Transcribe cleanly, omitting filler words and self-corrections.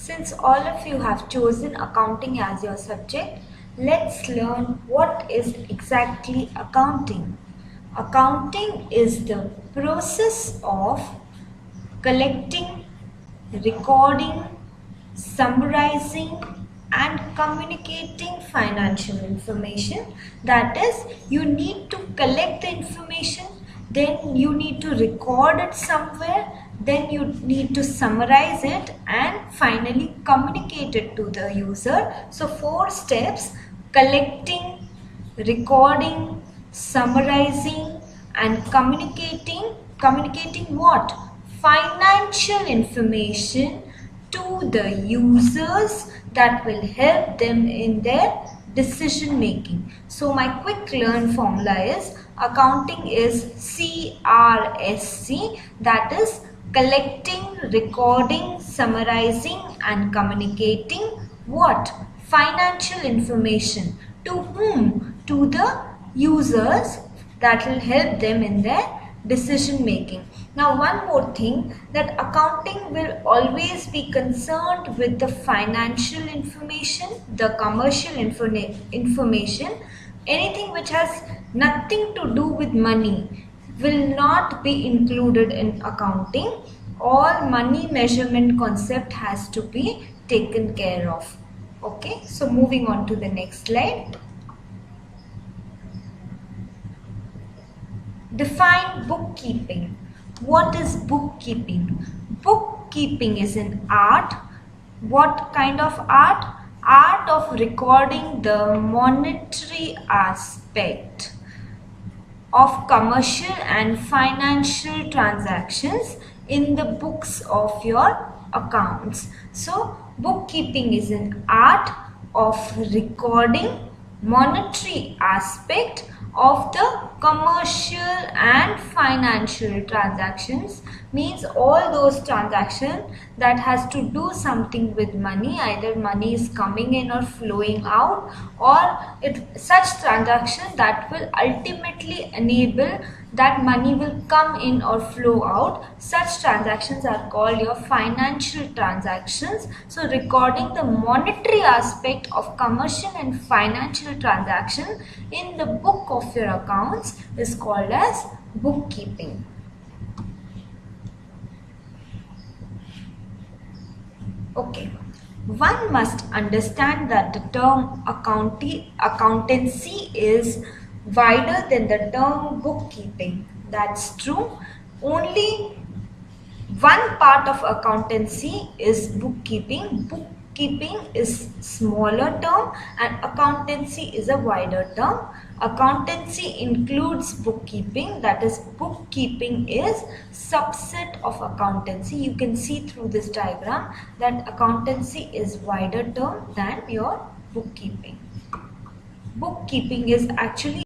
Since all of you have chosen accounting as your subject, let's learn what is exactly accounting. Accounting is the process of collecting, recording, summarizing and communicating financial information. That is, you need to collect the information, then you need to record it somewhere, then you need to summarize it and finally communicate it to the user. So 4 steps: collecting, recording, summarizing and communicating. Communicating what? Financial information to the users that will help them in their decision making. So my quick learn formula is accounting is CRSC, that is collecting, recording, summarizing and communicating what? Financial information. To whom? To the users that will help them in their decision making. Now one more thing, that accounting will always be concerned with the financial information, the commercial information. Anything which has nothing to do with money will not be included in accounting. All money measurement concept has to be taken care of. Okay, so moving on to the next slide. Define bookkeeping. What is bookkeeping? Bookkeeping is an art. What kind of art? Art of recording the monetary aspect of commercial and financial transactions in the books of your accounts. So bookkeeping is an art of recording monetary aspect of the commercial and financial transactions, means all those transactions that has to do something with money, either money is coming in or flowing out, or such transaction that will ultimately enable that money will come in or flow out. Such transactions are called your financial transactions. So recording the monetary aspect of commercial and financial transaction in the book of your accounts is called as bookkeeping. Okay, one must understand that the term accountancy is wider than the term bookkeeping. That's true. Only one part of accountancy is bookkeeping. Bookkeeping is smaller term and accountancy is a wider term. Accountancy includes bookkeeping, that is bookkeeping is subset of accountancy. You can see through this diagram that accountancy is wider term than your bookkeeping. Bookkeeping is actually